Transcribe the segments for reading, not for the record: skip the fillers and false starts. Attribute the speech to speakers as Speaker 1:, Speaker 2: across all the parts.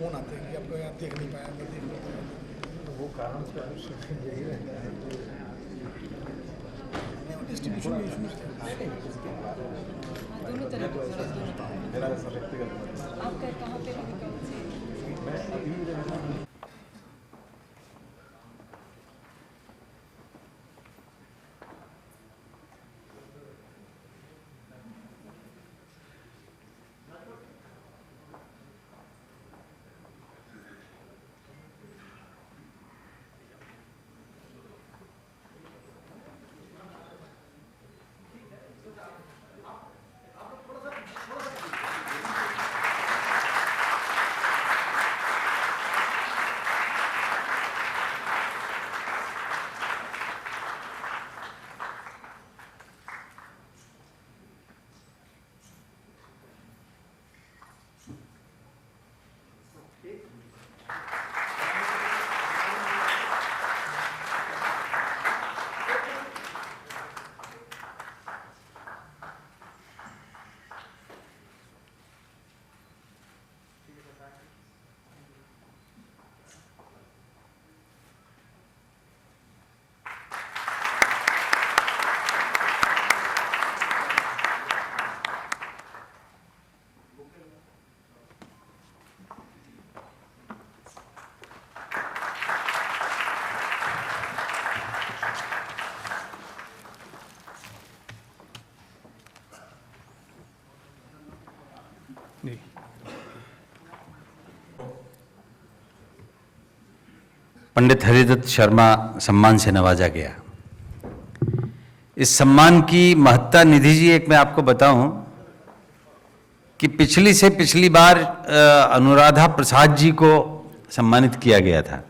Speaker 1: Phone आते हैं कि आपको यहाँ देख नहीं पाया, मैं देख नहीं पाया।
Speaker 2: तो वो कारण से यही रहता है
Speaker 1: नहीं, वो डिस्ट्रीब्यूशन में इशूज़ थे।
Speaker 3: दोनों तरफ
Speaker 2: मेरा ऐसा व्यक्तिगत
Speaker 3: आप कहाँ पे भी कौन से
Speaker 2: मैं अभी रहना
Speaker 4: पंडित हरिदत्त शर्मा सम्मान से नवाजा गया। इस सम्मान की महत्ता निधि जी, एक मैं आपको बताऊं कि पिछली से पिछली बार अनुराधा प्रसाद जी को सम्मानित किया गया था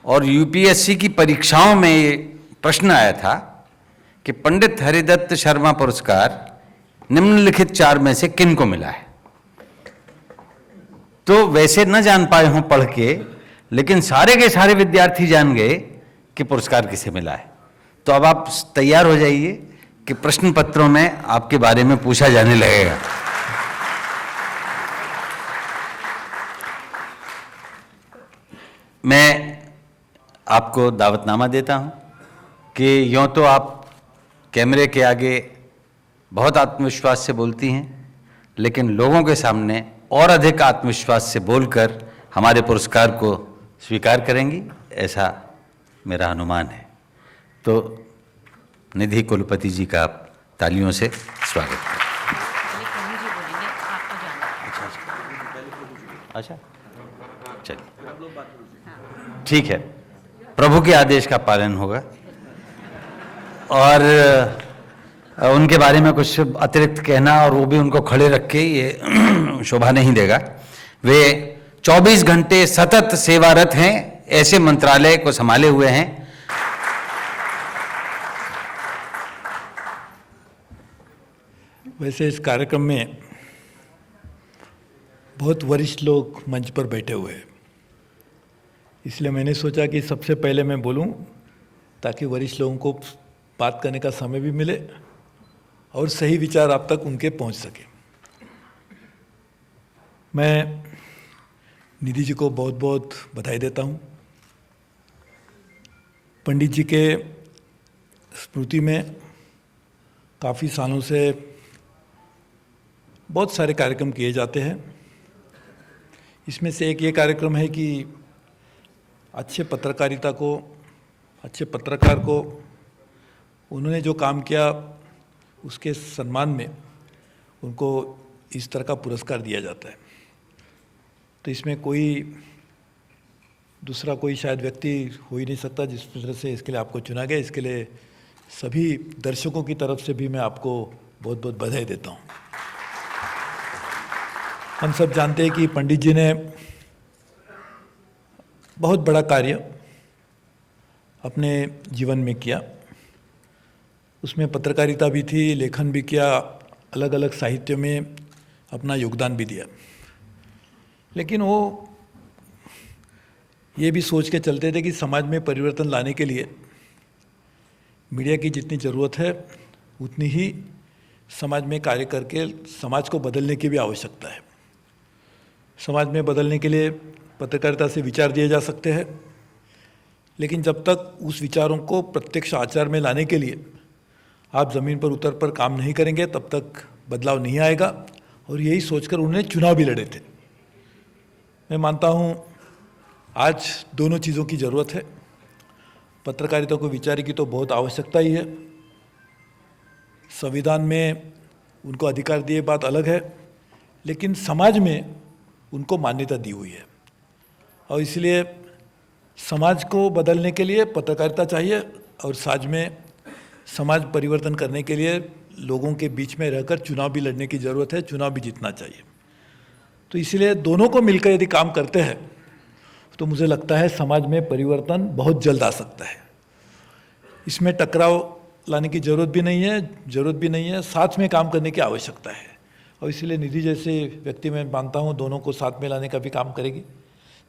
Speaker 4: और यूपीएससी की परीक्षाओं में ये प्रश्न आया था कि पंडित हरिदत्त शर्मा पुरस्कार निम्नलिखित 4 में से किन को मिला है। तो वैसे न जान पाए हों पढ़ के, लेकिन सारे के सारे विद्यार्थी जान गए कि पुरस्कार किसे मिला है। तो अब आप तैयार हो जाइए कि प्रश्न पत्रों में आपके बारे में पूछा जाने लगेगा। मैं आपको दावतनामा देता हूं कि यूं तो आप कैमरे के आगे बहुत आत्मविश्वास से बोलती हैं, लेकिन लोगों के सामने और अधिक आत्मविश्वास से बोलकर हमारे पुरस्कार को स्वीकार करेंगी, ऐसा मेरा अनुमान है। तो निधि कुलपति जी का आप तालियों से स्वागत करें। अच्छा, चलिए, ठीक है, प्रभु के आदेश का पालन होगा और उनके बारे में कुछ अतिरिक्त कहना और वो भी उनको खड़े रख के ये शोभा नहीं देगा। वे 24 घंटे सतत सेवारत हैं, ऐसे मंत्रालय को संभाले हुए हैं।
Speaker 1: वैसे इस कार्यक्रम में बहुत वरिष्ठ लोग मंच पर बैठे हुए हैं, इसलिए मैंने सोचा कि सबसे पहले मैं बोलूं ताकि वरिष्ठ लोगों को बात करने का समय भी मिले और सही विचार आप तक उनके पहुंच सके। मैं निधि जी को बहुत बहुत बधाई देता हूं। पंडित जी के स्मृति में काफ़ी सालों से बहुत सारे कार्यक्रम किए जाते हैं। इसमें से एक ये कार्यक्रम है कि अच्छे पत्रकारिता को, अच्छे पत्रकार को उन्होंने जो काम किया उसके सम्मान में उनको इस तरह का पुरस्कार दिया जाता है। तो इसमें कोई दूसरा कोई शायद व्यक्ति हो ही नहीं सकता जिस तरह से इसके लिए आपको चुना गया। इसके लिए सभी दर्शकों की तरफ से भी मैं आपको बहुत बहुत बधाई देता हूँ। हम सब जानते हैं कि पंडित जी ने बहुत बड़ा कार्य अपने जीवन में किया। उसमें पत्रकारिता भी थी, लेखन भी किया, अलग अलग साहित्य में अपना योगदान भी दिया। लेकिन वो ये भी सोच के चलते थे कि समाज में परिवर्तन लाने के लिए मीडिया की जितनी ज़रूरत है उतनी ही समाज में कार्य करके समाज को बदलने की भी आवश्यकता है। समाज में बदलने के लिए पत्रकारिता से विचार दिए जा सकते हैं, लेकिन जब तक उस विचारों को प्रत्यक्ष आचार में लाने के लिए आप ज़मीन पर उतर कर काम नहीं करेंगे तब तक बदलाव नहीं आएगा। और यही सोचकर उन्होंने चुनाव भी लड़े थे। मैं मानता हूँ आज दोनों चीज़ों की ज़रूरत है। पत्रकारिता को विचार की तो बहुत आवश्यकता ही है। संविधान में उनको अधिकार दिए बात अलग है, लेकिन समाज में उनको मान्यता दी हुई है और इसलिए समाज को बदलने के लिए पत्रकारिता चाहिए और समाज परिवर्तन करने के लिए लोगों के बीच में रहकर चुनाव भी लड़ने की ज़रूरत है, चुनाव भी जीतना चाहिए। तो इसलिए दोनों को मिलकर यदि काम करते हैं तो मुझे लगता है समाज में परिवर्तन बहुत जल्द आ सकता है। इसमें टकराव लाने की ज़रूरत भी नहीं है, साथ में काम करने की आवश्यकता है। और इसलिए निधि जैसे व्यक्ति मैं मानता हूँ दोनों को साथ में लाने का भी काम करेगी,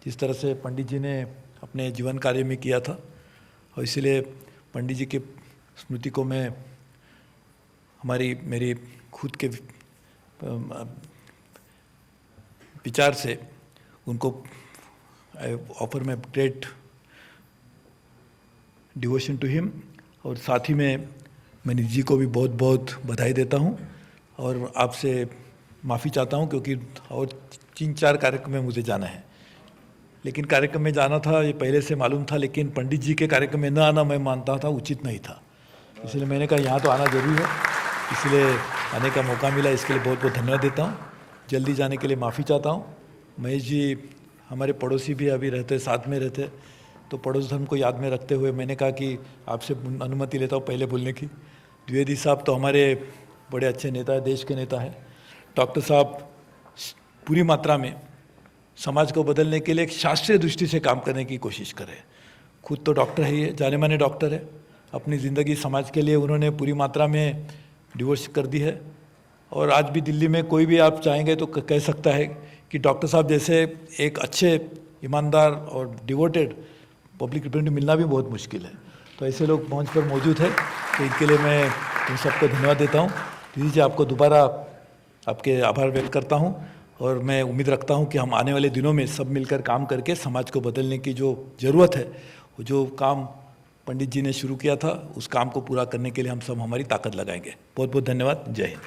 Speaker 1: जिस तरह से पंडित जी ने अपने जीवन कार्य में किया था। और इसलिए पंडित जी की स्मृति को मैं मेरी खुद के विचार से उनको ऑफर में ग्रेट डिवोशन टू हिम। और साथ ही में मैं निधि जी को भी बहुत बहुत बधाई देता हूँ और आपसे माफ़ी चाहता हूँ क्योंकि और 3-4 कार्यक्रम में मुझे जाना है। लेकिन कार्यक्रम में जाना था ये पहले से मालूम था, लेकिन पंडित जी के कार्यक्रम में न आना मैं मानता था उचित नहीं था, इसलिए मैंने कहा यहाँ तो आना जरूरी है, इसलिए आने का मौका मिला। इसके लिए बहुत बहुत धन्यवाद देता हूँ। जल्दी जाने के लिए माफ़ी चाहता हूँ। महेश जी हमारे पड़ोसी भी अभी रहते, साथ में रहते, तो पड़ोस धर्म को याद में रखते हुए मैंने कहा कि आपसे अनुमति लेता हूँ पहले बोलने की। द्विवेदी साहब तो हमारे बड़े अच्छे नेता है, देश के नेता हैं। डॉक्टर साहब पूरी मात्रा में समाज को बदलने के लिए एक शास्त्रीय दृष्टि से काम करने की कोशिश करें। खुद तो डॉक्टर है, ये जाने माने डॉक्टर है। अपनी ज़िंदगी समाज के लिए उन्होंने पूरी मात्रा में डिवोर्स कर दी है। और आज भी दिल्ली में कोई भी आप चाहेंगे तो कह सकता है कि डॉक्टर साहब जैसे एक अच्छे, ईमानदार और डिवोटेड पब्लिक रिप्रेजेंटेटिव मिलना भी बहुत मुश्किल है। तो ऐसे लोग मंच पर मौजूद है, तो इनके लिए मैं इन सबको धन्यवाद देता हूँ। दीदी जी, आपको दोबारा आपके आभार व्यक्त करता हूँ और मैं उम्मीद रखता हूँ कि हम आने वाले दिनों में सब मिलकर काम करके समाज को बदलने की जो ज़रूरत है, वो जो काम पंडित जी ने शुरू किया था, उस काम को पूरा करने के लिए हम सब हमारी ताकत लगाएंगे। बहुत बहुत धन्यवाद। जय हिंद।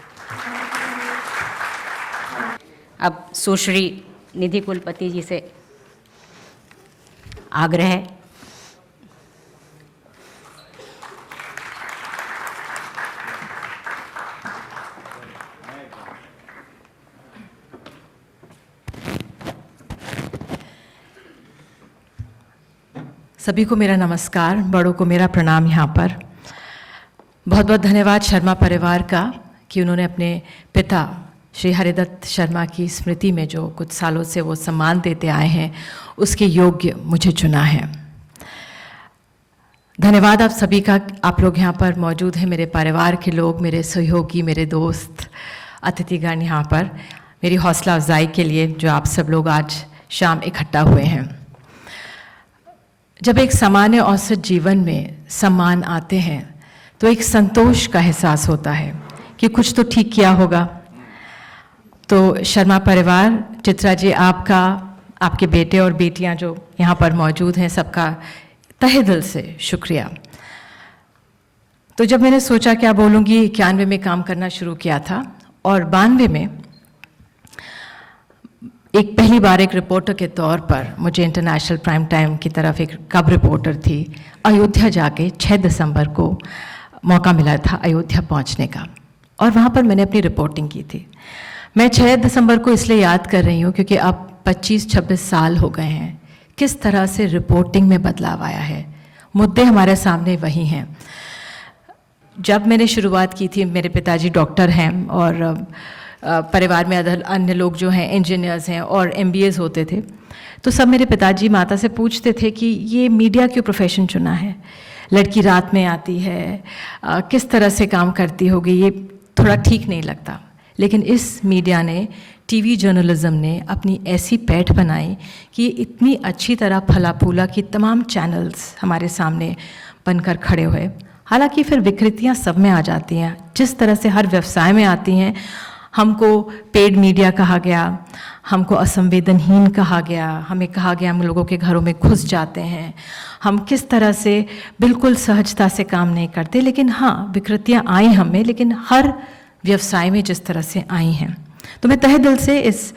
Speaker 5: अब सुश्री निधि कुलपति जी से आग्रह है।
Speaker 6: सभी को मेरा नमस्कार, बड़ों को मेरा प्रणाम। यहाँ पर बहुत बहुत धन्यवाद शर्मा परिवार का कि उन्होंने अपने पिता श्री हरिदत्त शर्मा की स्मृति में जो कुछ सालों से वो सम्मान देते आए हैं, उसके योग्य मुझे चुना है। धन्यवाद आप सभी का, आप लोग यहाँ पर मौजूद हैं, मेरे परिवार के लोग, मेरे सहयोगी, मेरे दोस्त, अतिथिगण यहाँ पर मेरी हौसला अफजाई के लिए जो आप सब लोग आज शाम इकट्ठा हुए हैं। जब एक सामान्य औसत जीवन में सम्मान आते हैं तो एक संतोष का एहसास होता है कि कुछ तो ठीक किया होगा। तो शर्मा परिवार, चित्रा जी, आपका, आपके बेटे और बेटियां जो यहाँ पर मौजूद हैं, सबका तहे दिल से शुक्रिया। तो जब मैंने सोचा क्या बोलूँगी, 91 में काम करना शुरू किया था और 92 में एक पहली बार एक रिपोर्टर के तौर पर मुझे इंटरनेशनल प्राइम टाइम की तरफ एक कब रिपोर्टर थी, अयोध्या जाके 6 दिसंबर को मौका मिला था अयोध्या पहुंचने का और वहां पर मैंने अपनी रिपोर्टिंग की थी। मैं 6 दिसंबर को इसलिए याद कर रही हूं क्योंकि अब 25-26 साल हो गए हैं, किस तरह से रिपोर्टिंग में बदलाव आया है। मुद्दे हमारे सामने वही हैं। जब मैंने शुरुआत की थी, मेरे पिताजी डॉक्टर हैं और परिवार में अन्य लोग जो हैं इंजीनियर्स हैं और MBAs होते थे, तो सब मेरे पिताजी माता से पूछते थे कि ये मीडिया क्यों प्रोफेशन चुना है, लड़की रात में आती है, किस तरह से काम करती होगी, ये थोड़ा ठीक नहीं लगता। लेकिन इस मीडिया ने, टीवी जर्नलिज्म ने अपनी ऐसी पैठ बनाई कि इतनी अच्छी तरह फला फूला कि तमाम चैनल्स हमारे सामने बनकर खड़े हुए। हालांकि फिर विकृतियां सब में आ जाती हैं, जिस तरह से हर व्यवसाय में आती हैं, हमको पेड मीडिया कहा गया, हमको असंवेदनहीन कहा गया, हमें कहा गया हम लोगों के घरों में घुस जाते हैं, हम किस तरह से बिल्कुल सहजता से काम नहीं करते। लेकिन हाँ, विकृतियाँ आई हम में, लेकिन हर व्यवसाय में जिस तरह से आई हैं। तो मैं तहे दिल से इस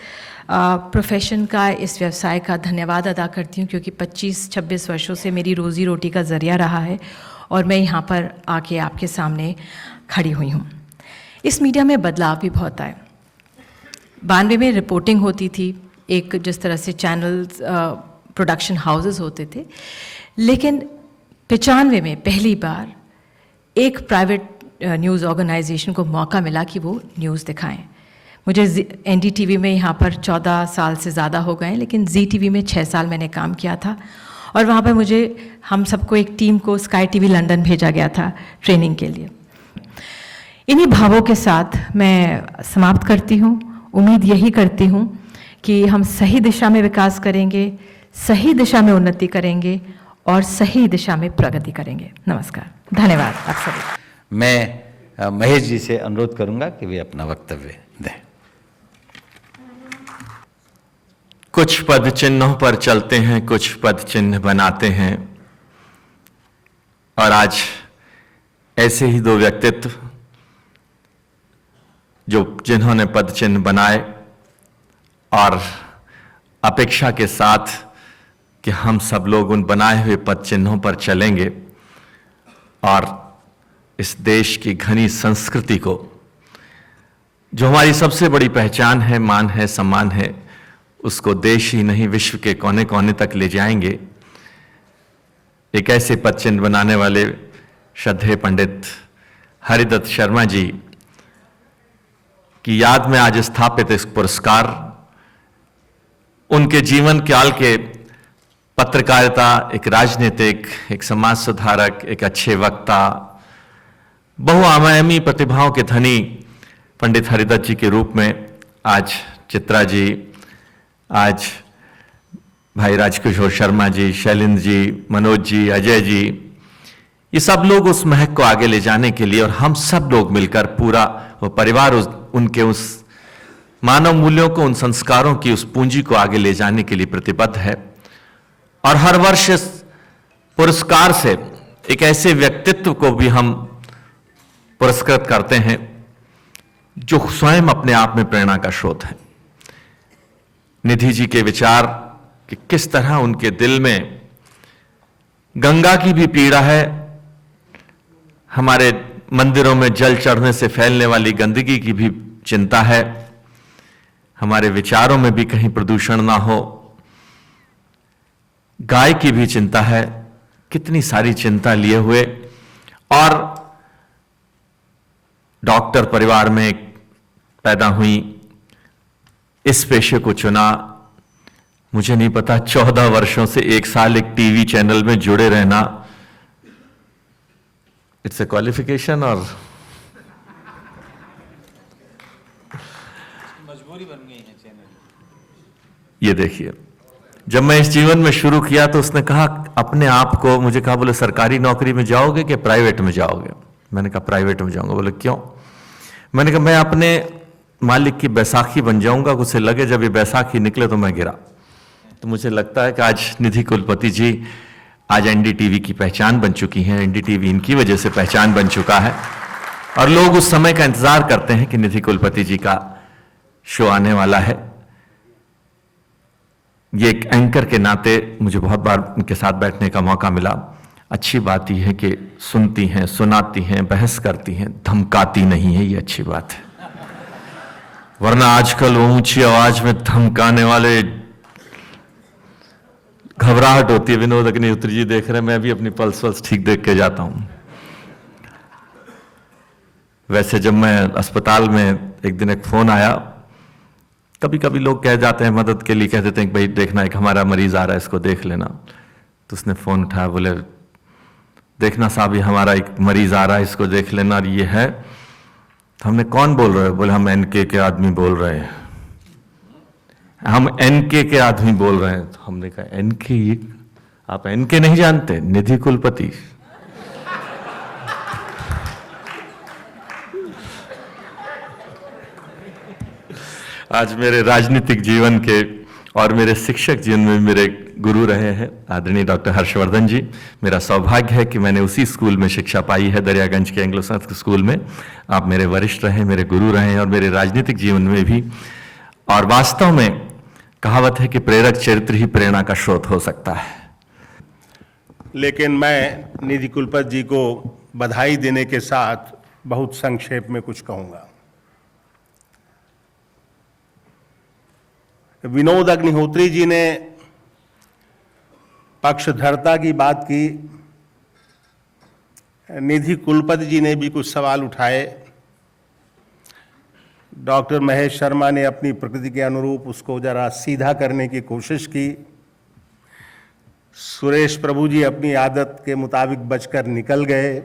Speaker 6: प्रोफेशन का, इस व्यवसाय का धन्यवाद अदा करती हूँ, क्योंकि 25-26 वर्षों से मेरी रोज़ी रोटी का ज़रिया रहा है और मैं यहाँ पर आके आपके सामने खड़ी हुई हूँ। इस मीडिया में बदलाव भी बहुत आए। 92 में रिपोर्टिंग होती थी, एक जिस तरह से चैनल्स, प्रोडक्शन हाउसेस होते थे, लेकिन 95 में पहली बार एक प्राइवेट न्यूज़ ऑर्गेनाइजेशन को मौका मिला कि वो न्यूज़ दिखाएं। मुझे NDTV में यहाँ पर 14 साल से ज़्यादा हो गए, लेकिन ZTV में 6 साल मैंने काम किया था और वहाँ पर मुझे, हम सबको एक टीम को स्काई TV लंदन भेजा गया था ट्रेनिंग के लिए। इन्हीं भावों के साथ मैं समाप्त करती हूँ। उम्मीद यही करती हूँ कि हम सही दिशा में विकास करेंगे, सही दिशा में उन्नति करेंगे और सही दिशा में प्रगति करेंगे। नमस्कार, धन्यवाद आप सभी।
Speaker 4: मैं महेश जी से अनुरोध करूंगा कि वे अपना वक्तव्य दें।
Speaker 7: कुछ पद चिन्हों पर चलते हैं, कुछ पद चिन्ह बनाते हैं, और आज ऐसे ही दो व्यक्तित्व जिन्होंने पद चिन्ह बनाए और अपेक्षा के साथ कि हम सब लोग उन बनाए हुए पद चिन्हों पर चलेंगे और इस देश की घनी संस्कृति को, जो हमारी सबसे बड़ी पहचान है, मान है, सम्मान है, उसको देश ही नहीं विश्व के कोने कोने तक ले जाएंगे। एक ऐसे पद चिन्ह बनाने वाले श्रद्धेय पंडित हरिदत्त शर्मा जी की याद में आज स्थापित इस पुरस्कार उनके जीवन काल के पत्रकारिता, एक राजनीतिक, एक समाज सुधारक, एक अच्छे वक्ता, बहुआयामी प्रतिभाओं के धनी पंडित हरिदत्त जी के रूप में आज चित्रा जी, आज भाई राजकिशोर शर्मा जी, शैलेंद्र जी, मनोज जी, अजय जी, ये सब लोग उस महक को आगे ले जाने के लिए, और हम सब लोग मिलकर पूरा वो परिवार उनके उस मानव मूल्यों को, उन संस्कारों की उस पूंजी को आगे ले जाने के लिए प्रतिबद्ध है। और हर वर्ष इस पुरस्कार से एक ऐसे व्यक्तित्व को भी हम पुरस्कृत करते हैं जो स्वयं अपने आप में प्रेरणा का स्रोत है। निधि जी के विचार कि किस तरह उनके दिल में गंगा की भी पीड़ा है, हमारे मंदिरों में जल चढ़ने से फैलने वाली गंदगी की भी चिंता है, हमारे विचारों में भी कहीं प्रदूषण ना हो, गाय की भी चिंता है, कितनी सारी चिंता लिए हुए, और डॉक्टर परिवार में पैदा हुई, इस पेशे को चुना। मुझे नहीं पता 14 वर्षों से 1 साल एक टीवी चैनल में जुड़े रहना, इट्स ए क्वालिफिकेशन और
Speaker 4: मजबूरी बन गई है चैनल।
Speaker 7: ये देखिए, जब मैं इस जीवन में शुरू किया तो उसने कहा अपने आप को, मुझे कहा बोले सरकारी नौकरी में जाओगे कि प्राइवेट में जाओगे? मैंने कहा प्राइवेट में जाऊंगा। बोले क्यों? मैंने कहा मैं अपने मालिक की बैसाखी बन जाऊंगा, उसे लगे जब ये बैसाखी निकले तो मैं गिरा। तो मुझे लगता है कि आज निधि कुलपति जी आज NDTV की पहचान बन चुकी हैं, NDTV इनकी वजह से पहचान बन चुका है, और लोग उस समय का इंतजार करते हैं कि निधि कुलपति जी का शो आने वाला है। ये एक एंकर के नाते मुझे बहुत बार उनके साथ बैठने का मौका मिला। अच्छी बात यह है कि सुनती हैं, सुनाती हैं, बहस करती हैं, धमकाती नहीं है, ये अच्छी बात है। वरना आजकल वो ऊंची आवाज में धमकाने वाले, घबराहट होती है। विनोद अग्निहोत्री जी देख रहे हैं, मैं भी अपनी पल्स वल्स ठीक देख के जाता हूं। वैसे जब मैं अस्पताल में एक दिन एक फोन आया, कभी कभी लोग कह जाते हैं मदद के लिए, कह देते हैं कि भाई देखना एक हमारा मरीज आ रहा है, इसको देख लेना। तो उसने फोन उठाया, बोले देखना साहब ये हमारा एक मरीज आ रहा है, इसको देख लेना, और ये है। तो हमने कौन बोल रहे हो? बोले हम NK के आदमी बोल रहे हैं, हम NK के आदमी बोल रहे हैं। तो हमने कहा NK? आप NK नहीं जानते? निधि कुलपति। आज मेरे राजनीतिक जीवन के और मेरे शिक्षक जीवन में मेरे गुरु रहे हैं आदरणीय डॉक्टर हर्षवर्धन जी। मेरा सौभाग्य है कि मैंने उसी स्कूल में शिक्षा पाई है, दरियागंज के एंग्लो संस्कृत स्कूल में। आप मेरे वरिष्ठ रहे, मेरे गुरु रहे और मेरे राजनीतिक जीवन में भी। और वास्तव में कहावत है कि प्रेरक चरित्र ही प्रेरणा का स्रोत हो सकता है।
Speaker 8: लेकिन मैं निधि कुलपति जी को बधाई देने के साथ बहुत संक्षेप में कुछ कहूंगा। विनोद अग्निहोत्री जी ने पक्षधरता की बात की, निधि कुलपति जी ने भी कुछ सवाल उठाए, डॉक्टर महेश शर्मा ने अपनी प्रकृति के अनुरूप उसको जरा सीधा करने की कोशिश की, सुरेश प्रभु जी अपनी आदत के मुताबिक बचकर निकल गए,